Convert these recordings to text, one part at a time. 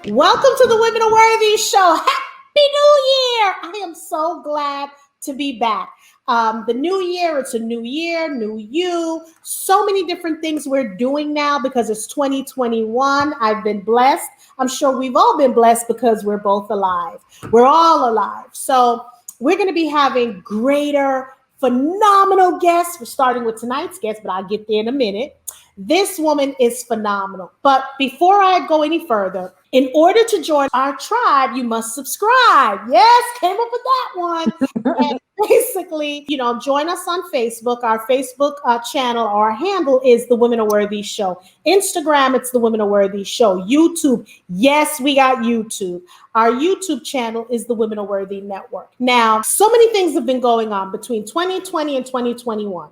Welcome to the Women Are Worthy Show. Happy New Year! I am so glad to be back. The new year, it's a new year, new you. So many different things we're doing now because it's 2021. I've been blessed. I'm sure we've all been blessed because we're both alive. We're all alive. So we're going to be having greater, phenomenal guests. We're starting with tonight's guest, but I'll get there in a minute. This woman is phenomenal. But before I go any further, in order to join our tribe, you must subscribe. Yes, came up with that one. And basically, join us on Facebook. Our Facebook channel, our handle is The Women Are Worthy Show. Instagram, it's The Women Are Worthy Show. YouTube, yes, we got YouTube. Our YouTube channel is The Women Are Worthy Network. Now, so many things have been going on between 2020 and 2021.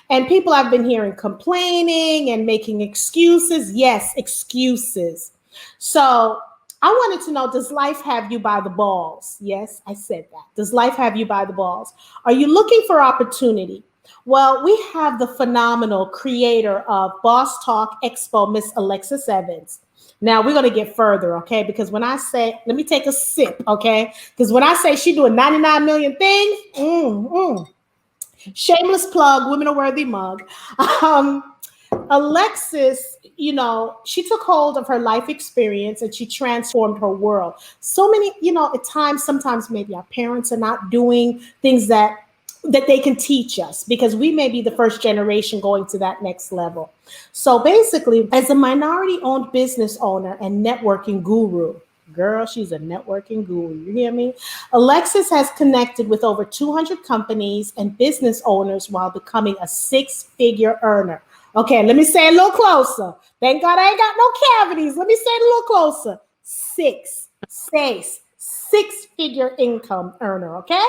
And people have been hearing complaining and making excuses. Yes, excuses. So I wanted to know, does life have you by the balls? Yes, I said that. Does life have you by the balls? Are you looking for opportunity? Well, we have the phenomenal creator of Boss Talk Expo, Miss Alexis Evans. Now we're going to get further, okay? Because when I say, let me take a sip, okay? Because when I say she doing 99 million things, shameless plug, Women Are Worthy mug. Alexis, she took hold of her life experience and she transformed her world. So many, at times, sometimes maybe our parents are not doing things that they can teach us because we may be the first generation going to that next level. So basically, as a minority-owned business owner and networking guru, girl, she's a networking guru. You hear me? Alexis has connected with over 200 companies and business owners while becoming a six-figure earner. Okay, let me say it a little closer. Thank God I ain't got no cavities. Let me say it a little closer. Six-figure income earner, okay?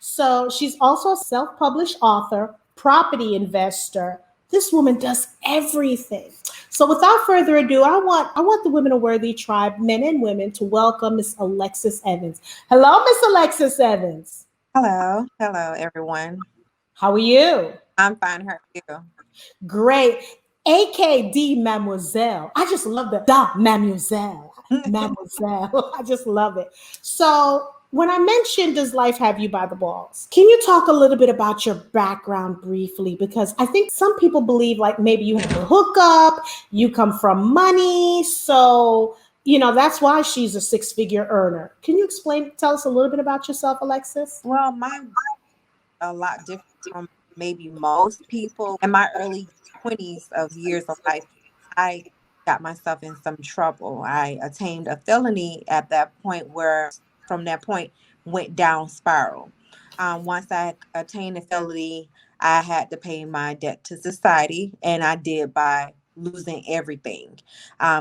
So she's also a self-published author, property investor. This woman does everything. So without further ado, I want the Women Are Worthy tribe, men and women, to welcome Miss Alexis Evans. Hello, Miss Alexis Evans. Hello, everyone. How are you? I'm fine. How are you? Great. AKD Mademoiselle. I just love the Mademoiselle. Mademoiselle. I just love it. So when I mentioned, does life have you by the balls? Can you talk a little bit about your background briefly? Because I think some people believe like maybe you have a hookup, you come from money. So, that's why she's a six-figure earner. Can you tell us a little bit about yourself, Alexis? Well, mine a lot different from maybe most people. In my early 20s of years of life, I got myself in some trouble. I attained a felony at that point where from that point went down spiral. Once I attained a felony, I had to pay my debt to society, and I did by losing everything.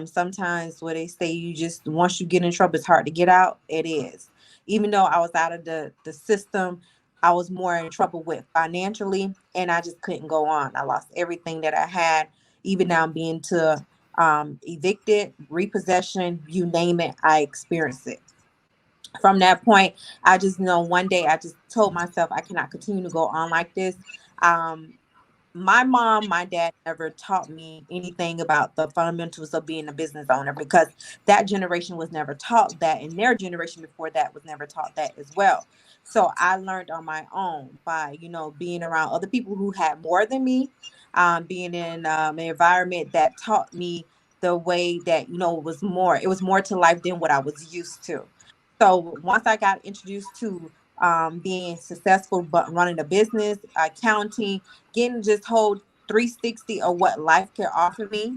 Sometimes what they say, once you get in trouble, it's hard to get out. It is. Even though I was out of the system, I was more in trouble with financially, and I just couldn't go on. I lost everything that I had, even now being evicted, repossession, you name it, I experienced it. From that point, I just know one day I just told myself I cannot continue to go on like this. My mom, my dad never taught me anything about the fundamentals of being a business owner because that generation was never taught that, and their generation before that was never taught that as well. So I learned on my own by, being around other people who had more than me, being in an environment that taught me the way that, it was more to life than what I was used to. So once I got introduced to being successful, but running a business, accounting, getting just whole 360 of what life can offer me,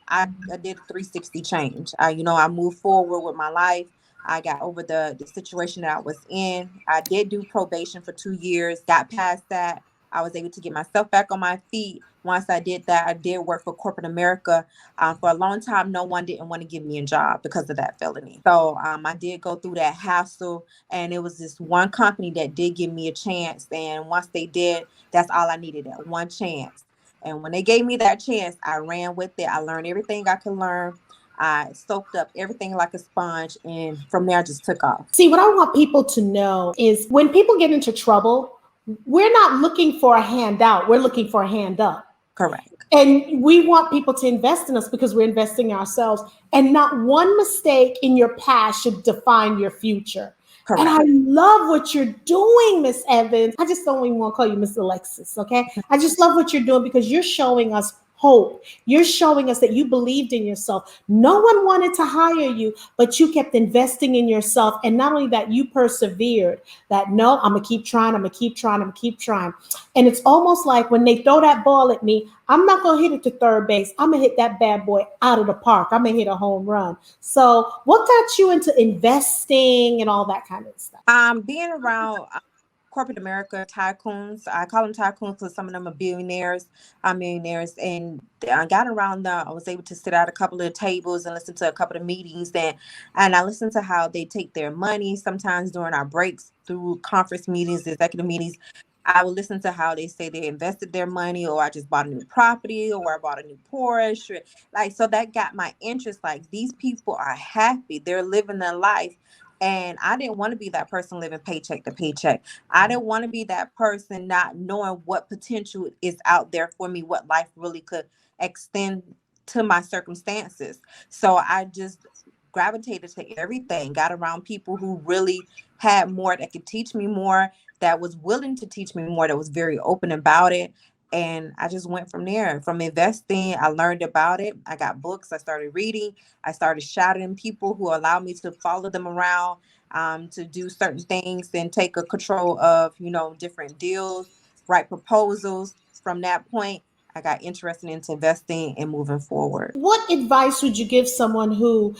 I did a 360 change. I moved forward with my life. I got over the situation that I was in. I did do probation for 2 years, got past that. I was able to get myself back on my feet. Once I did that, I did work for corporate America. For a long time, no one didn't want to give me a job because of that felony. So I did go through that hassle, and it was this one company that did give me a chance. And once they did, that's all I needed, that one chance. And when they gave me that chance, I ran with it. I learned everything I could learn. I soaked up everything like a sponge, and from there I just took off. See, what I want people to know is when people get into trouble, we're not looking for a handout. We're looking for a hand up. Correct. And we want people to invest in us because we're investing in ourselves. And not one mistake in your past should define your future. And I Correct. love what you're doing, Miss Evans. I just don't even want to call you Miss Alexis, okay? I just love what you're doing because you're showing us hope. You're showing us that you believed in yourself. No one wanted to hire you, but you kept investing in yourself. And not only that, you persevered. That no, I'm gonna keep trying, I'm gonna keep trying, I'm gonna keep trying. And it's almost like when they throw that ball at me, I'm not gonna hit it to third base. I'm gonna hit that bad boy out of the park. I'm gonna hit a home run. So, what got you into investing and all that kind of stuff? Being around corporate America tycoons, I call them tycoons because some of them are billionaires, millionaires, and I got around them. I was able to sit at a couple of tables and listen to a couple of meetings, and I listened to how they take their money. Sometimes during our breaks, through conference meetings, executive meetings, I would listen to how they say they invested their money, or I just bought a new property, or I bought a new Porsche. Like, so that got my interest. Like, these people are happy, they're living their life. And I didn't want to be that person living paycheck to paycheck. I didn't want to be that person not knowing what potential is out there for me, what life really could extend to my circumstances. So I just gravitated to everything, got around people who really had more, that could teach me more, that was willing to teach me more, that was very open about it. And I just went from there. From investing, I learned about it. I got books, I started reading, I started shadowing people who allowed me to follow them around, to do certain things and take a control of, different deals, write proposals. From that point, I got interested into investing and moving forward. What advice would you give someone who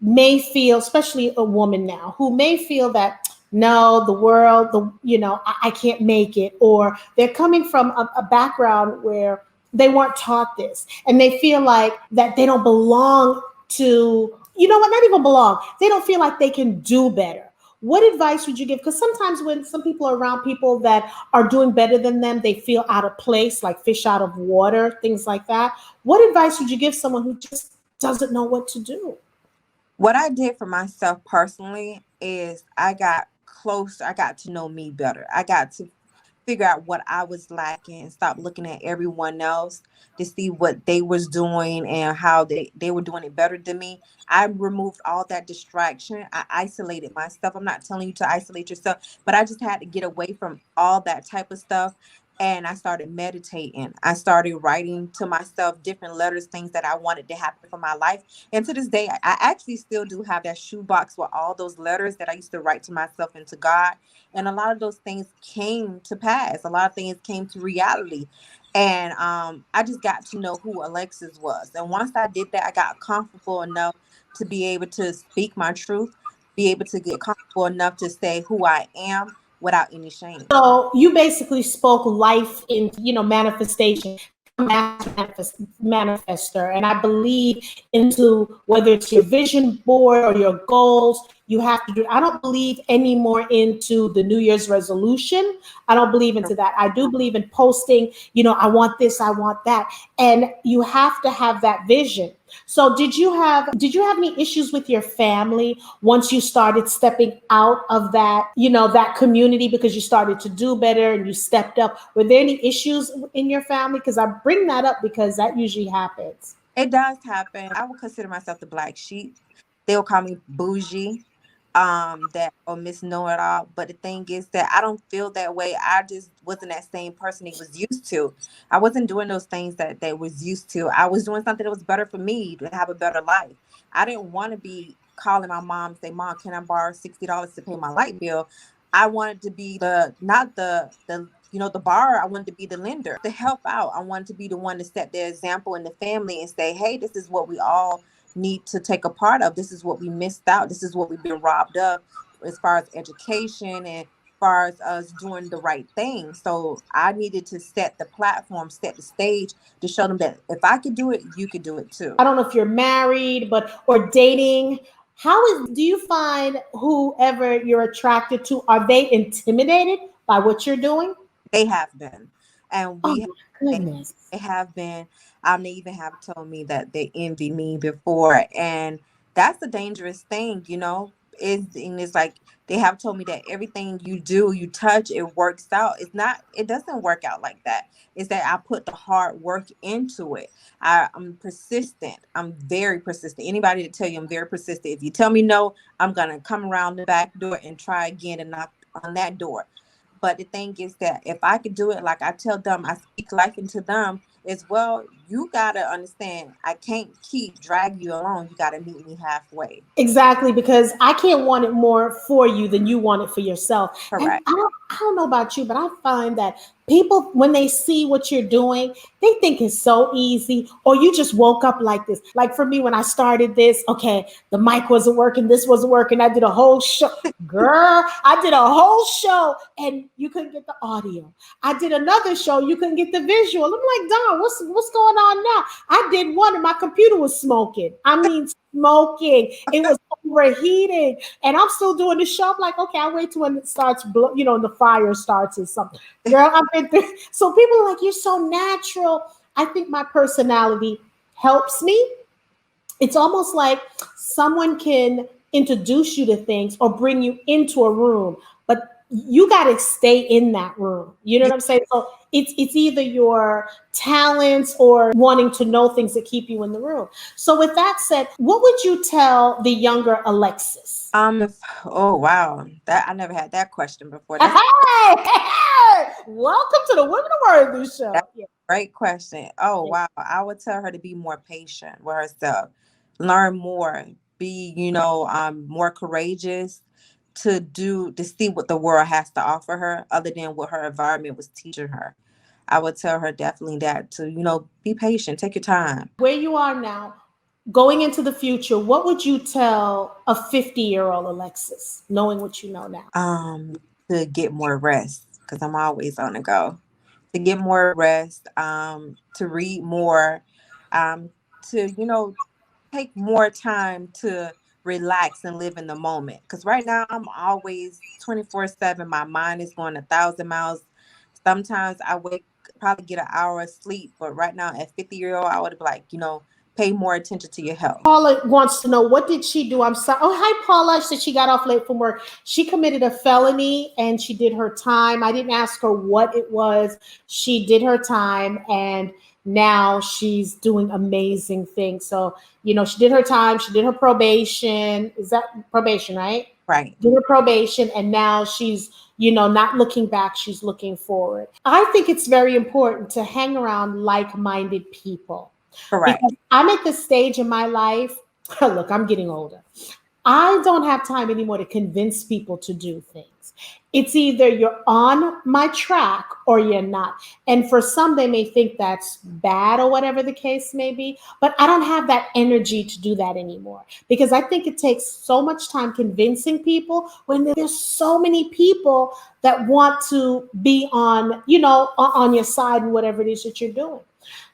may feel, especially a woman now, who may feel that no, the world, I can't make it, or they're coming from a background where they weren't taught this, and they feel like that they don't belong to, not even belong. They don't feel like they can do better. What advice would you give? Because sometimes when some people are around people that are doing better than them, they feel out of place, like fish out of water, things like that. What advice would you give someone who just doesn't know what to do? What I did for myself personally is I got close, I got to know me better. I got to figure out what I was lacking and stop looking at everyone else to see what they was doing and how they were doing it better than me. I removed all that distraction. I isolated myself. I'm not telling you to isolate yourself, but I just had to get away from all that type of stuff. And I started meditating. I started writing to myself different letters, things that I wanted to happen for my life. And to this day, I actually still do have that shoebox with all those letters that I used to write to myself and to God. And a lot of those things came to pass. A lot of things came to reality. And I just got to know who Alexis was. And once I did that, I got comfortable enough to be able to speak my truth, be able to get comfortable enough to say who I am without any shame. So you basically spoke life into, manifestation. I'm a master manifester, and I believe into whether it's your vision board or your goals. You have to do. I don't believe anymore into the New Year's resolution. I don't believe into that. I do believe in posting. I want this, I want that, and you have to have that vision. So did you have any issues with your family once you started stepping out of that community because you started to do better and you stepped up? Were there any issues in your family? Because I bring that up because that usually happens. It does happen. I would consider myself the black sheep. They'll call me bougie, that or Miss Know It All. But the thing is that I don't feel that way. I just wasn't that same person he was used to. I wasn't doing those things that they was used to. I was doing something that was better for me to have a better life. I didn't want to be calling my mom and say, "Mom, can I borrow $60 to pay my light bill?" I wanted to be the not the borrower. I wanted to be the lender, to help out. I wanted to be the one to set the example in the family and say, "Hey, this is what we all need to take a part of. This is what we missed out. This is what we've been robbed of as far as education and as far as us doing the right thing." So I needed to set the platform, set the stage to show them that if I could do it, you could do it too. I don't know if you're married, but or dating. Do you find whoever you're attracted to, are they intimidated by what you're doing? They have been. And Oh we my they, goodness. they have been. They even have told me that they envy me before. And that's a dangerous thing. and it's like they have told me that everything you do, you touch, it works out. It doesn't work out like that. It's that I put the hard work into it. I'm persistent. I'm very persistent. Anybody to tell you I'm very persistent. If you tell me no, I'm gonna come around the back door and try again and knock on that door. But the thing is that if I could do it, like I tell them, I speak life into them as well. You gotta understand, I can't keep dragging you along. You gotta meet me halfway. Exactly, because I can't want it more for you than you want it for yourself. And Correct. I don't know about you, but I find that people, when they see what you're doing, they think it's so easy, or you just woke up like this. Like for me, when I started this, okay, the mic wasn't working, this wasn't working. I did a whole show. Girl, I did a whole show and you couldn't get the audio. I did another show, you couldn't get the visual. I'm like, Don, what's going on now? I did one and my computer was smoking. I mean, smoking. It was overheating. And I'm still doing the show. I'm like, okay, I'll wait till when it starts, the fire starts or something. Girl, I've been through. So people are like, you're so natural. I think my personality helps me. It's almost like someone can introduce you to things or bring you into a room, but you got to stay in that room. You know Yeah. what I'm saying? So it's either your talents or wanting to know things that keep you in the room. So with that said, what would you tell the younger Alexis? If, oh wow, that I never had that question before. Hey, welcome to the Women of Worthy show. That's a great question. Oh wow, I would tell her to be more patient with herself, learn more, be more courageous to see what the world has to offer her, other than what her environment was teaching her. I would tell her definitely that to be patient, take your time. Where you are now, going into the future, what would you tell a 50-year-old Alexis, knowing what you know now? Um, to get more rest because I'm always on the go. To get more rest, to read more, to take more time to relax and live in the moment. Because right now I'm always 24/7. My mind is going 1,000 miles. Sometimes I wake, probably get an hour of sleep, but right now at 50-year-old, I would be like, pay more attention to your health. Paula wants to know, what did she do? I'm sorry. Oh, hi, Paula. She said she got off late from work. She committed a felony and she did her time. I didn't ask her what it was. She did her time and now she's doing amazing things. So, she did her time. She did her probation. Is that probation, right? Right. Did her probation and now she's, not looking back. She's looking forward. I think it's very important to hang around like-minded people Correct. because I'm at this stage in my life. Look, I'm getting older. I don't have time anymore to convince people to do things. It's either you're on my track or you're not. And for some, they may think that's bad or whatever the case may be. But I don't have that energy to do that anymore because I think it takes so much time convincing people when there's so many people that want to be on your side and whatever it is that you're doing.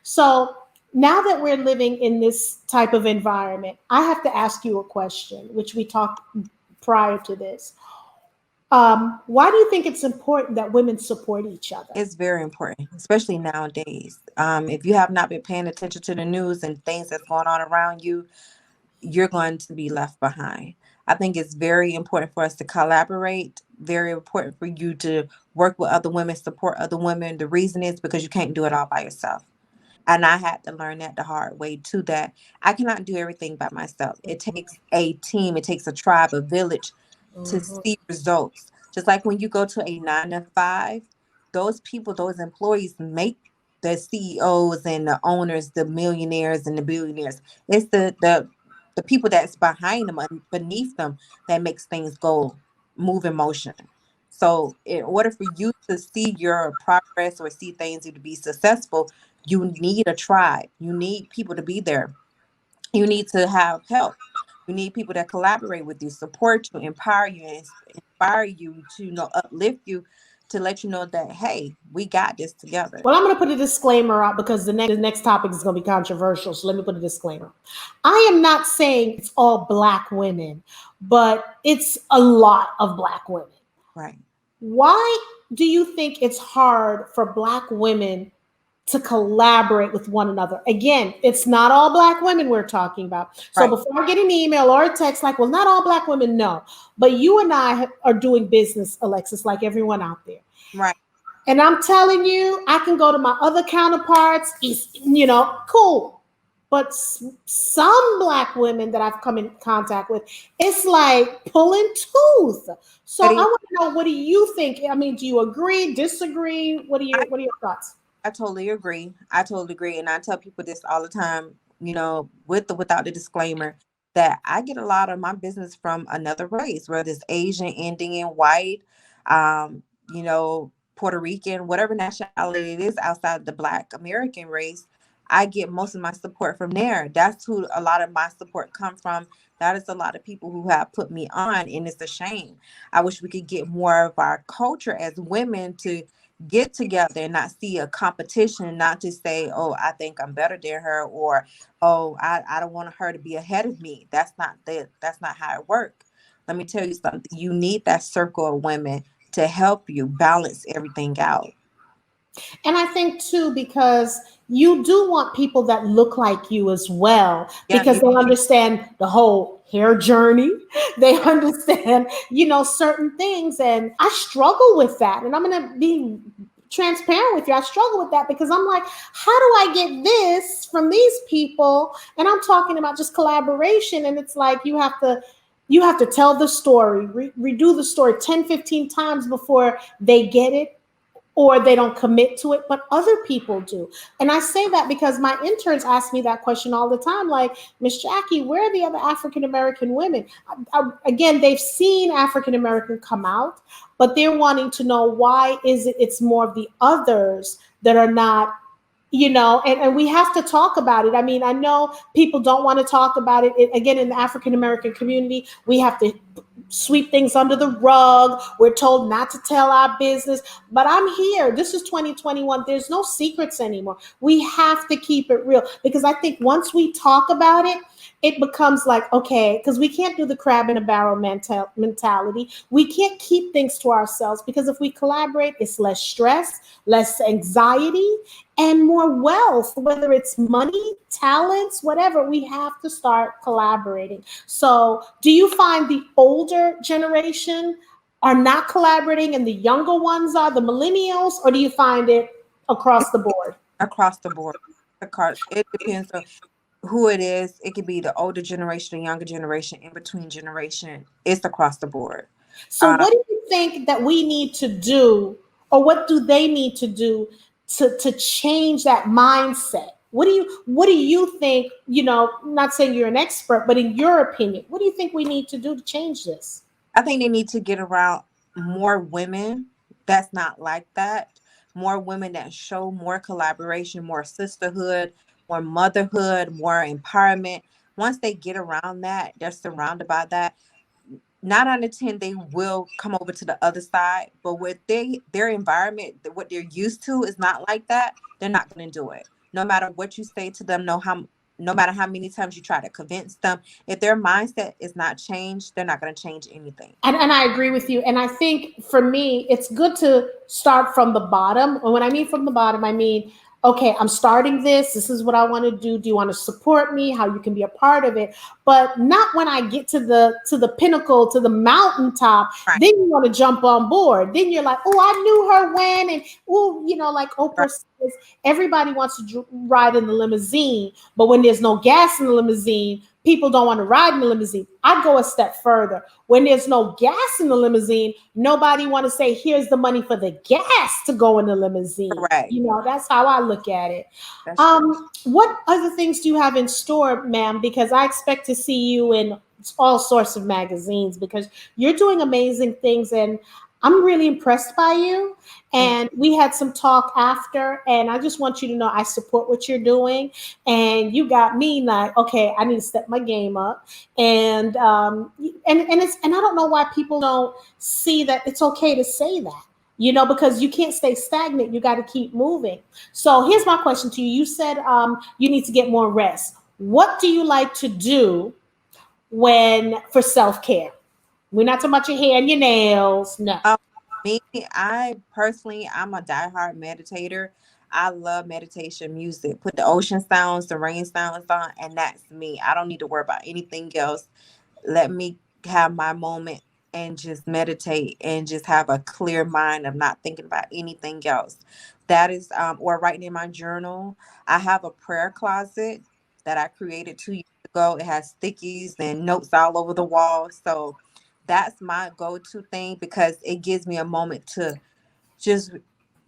So now that we're living in this type of environment, I have to ask you a question, which we talked prior to this. Why do you think it's important that women support each other? It's very important, especially nowadays. If you have not been paying attention to the news and things that's going on around you, you're going to be left behind. I think it's very important for us to collaborate, very important for you to work with other women, support other women. The reason is because you can't do it all by yourself. And I had to learn that the hard way too, that I cannot do everything by myself. It takes a team, it takes a tribe, a village to Mhm. see results. Just like when you go to a 9 to 5, those people, those employees make the CEOs and the owners, the millionaires and the billionaires. It's the people that's behind them and beneath them that makes things go move in motion. So in order for you to see your progress or see things to be successful, you need a tribe. You need people to be there. You need to have help. You need people that collaborate with you, support you, empower you, and inspire you to uplift you, to let you know that hey, we got this together. Well, I'm going to put a disclaimer out because the next topic is going to be controversial. So let me put a disclaimer. I am not saying it's all Black women, but it's a lot of Black women. Right. Why do you think it's hard for Black women to collaborate with one another. Again, it's not all Black women we're talking about. So Right. before I get an email or a text like, well, not all Black women, no. But you and I are doing business, Alexis, like everyone out there. Right. And I'm telling you, I can go to my other counterparts, cool. But some Black women that I've come in contact with, it's like pulling tooth. So I Betty, want to know, what do you think? I mean, do you agree, disagree? I, What are your thoughts? I totally agree. I totally agree. And I tell people this all the time, with the without the disclaimer, that I get a lot of my business from another race, whether it's Asian, Indian, white, Puerto Rican, whatever nationality it is outside the Black American race. I get most of my support from there. That's who a lot of my support come from. That is a lot of people who have put me on, and it's a shame. I wish we could get more of our culture as women to get together and not see a competition, not to say, oh, I think I'm better than her, or oh, I don't want her to be ahead of me. That's not how it works. Let me tell you something. You need that circle of women to help you balance everything out. And I think too, because you do want people that look like you as well, Yeah, because you they understand the whole hair journey. They understand, certain things. And I struggle with that. And I'm going to be transparent with you. I struggle with that because I'm like, how do I get this from these people? And I'm talking about just collaboration. And it's like, you have to tell the story, redo the story 10, 15 times before they get it, or they don't commit to it, but other people do. And I say that because my interns ask me that question all the time, like, Miss Jackie, where are the other African American women? Again, they've seen African American come out, but they're wanting to know, why is it's more of the others that are not, and we have to talk about it. I mean, I know people don't want to talk about it. Again, in the African American community, we have to sweep things under the rug. We're told not to tell our business. But I'm here. This is 2021. There's no secrets anymore. We have to keep it real, because I think once we talk about it, it becomes like, okay, because we can't do the crab in a barrel mentality. We can't keep things to ourselves, because if we collaborate, it's less stress, less anxiety, and more wealth, whether it's money, talents, whatever. We have to start collaborating. So, do you find the older generation are not collaborating and the younger ones are, the millennials, or do you find it across the board? across the board. It depends on who it is. It could be the older generation, the younger generation, in between generation. It's across the board. So, Um, what do you think that we need to do, or what do they need to do to change that mindset? What do you think? Not saying you're an expert, but in your opinion, what do you think we need to do to change this? I think they need to get around more women that's not like that. More women that show more collaboration, more sisterhood, more motherhood, more empowerment. Once they get around that, they're surrounded by that. 9 out of 10, they will come over to the other side. But with their environment, what they're used to is not like that. They're not going to do it. No matter what you say to them, no matter how many times you try to convince them, if their mindset is not changed, they're not going to change anything. And I agree with you. And I think for me, it's good to start from the bottom. And when I mean from the bottom, I mean, okay, I'm starting this. This is what I want to do. Do you want to support me? How you can be a part of it? But not when I get to the pinnacle, to the mountaintop. Right, Then you want to jump on board. Then you're like, oh, I knew her when, and oh, like right, Oprah says, everybody wants to ride in the limousine, but when there's no gas in the limousine, people don't want to ride in the limousine. I go a step further. When there's no gas in the limousine, nobody want to say, here's the money for the gas to go in the limousine. correct. That's how I look at it. That's true. What other things do you have in store, ma'am? Because I expect to see you in all sorts of magazines, because you're doing amazing things, and I'm really impressed by you. Thank And we had some talk after, and I just want you to know I support what you're doing. And you got me like, okay, I need to step my game up. And I don't know why people don't see that it's okay to say that. Because you can't stay stagnant. You got to keep moving. So here's my question to you. You said you need to get more rest. What do you like to do for self-care? We're not talking about your hair and your nails. No. Um, Me, I personally, I'm a diehard meditator. I love meditation music. Put the ocean sounds, the rain sounds on, and that's me. I don't need to worry about anything else. Let me have my moment and just meditate and just have a clear mind of not thinking about anything else. That is, or writing in my journal. I have a prayer closet that I created 2 years ago. It has stickies and notes all over the wall. So that's my go-to thing because it gives me a moment to just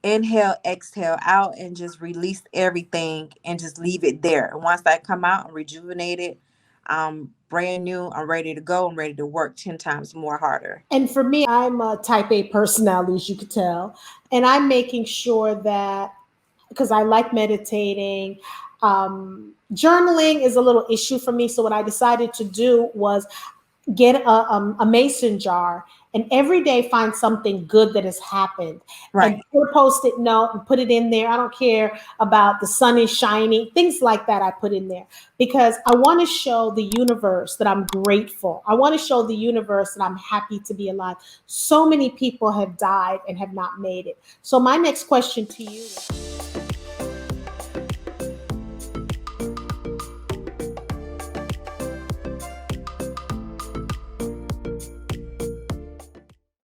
inhale, exhale out, and just release everything and just leave it there. And once I come out, I'm rejuvenated. I'm brand new. I'm ready to go. I'm ready to work 10 times more harder. And for me, I'm a type A personality, as you could tell. And I'm making sure that, because I like meditating, journaling is a little issue for me. So what I decided to do was get a mason jar and every day find something good that has happened and Right. put a post-it note and put it in there. I don't care about the sun is shining, things like that I put in there because I want to show the universe that I'm grateful. I want to show the universe that I'm happy to be alive. So many people have died and have not made it. So my next question to you is,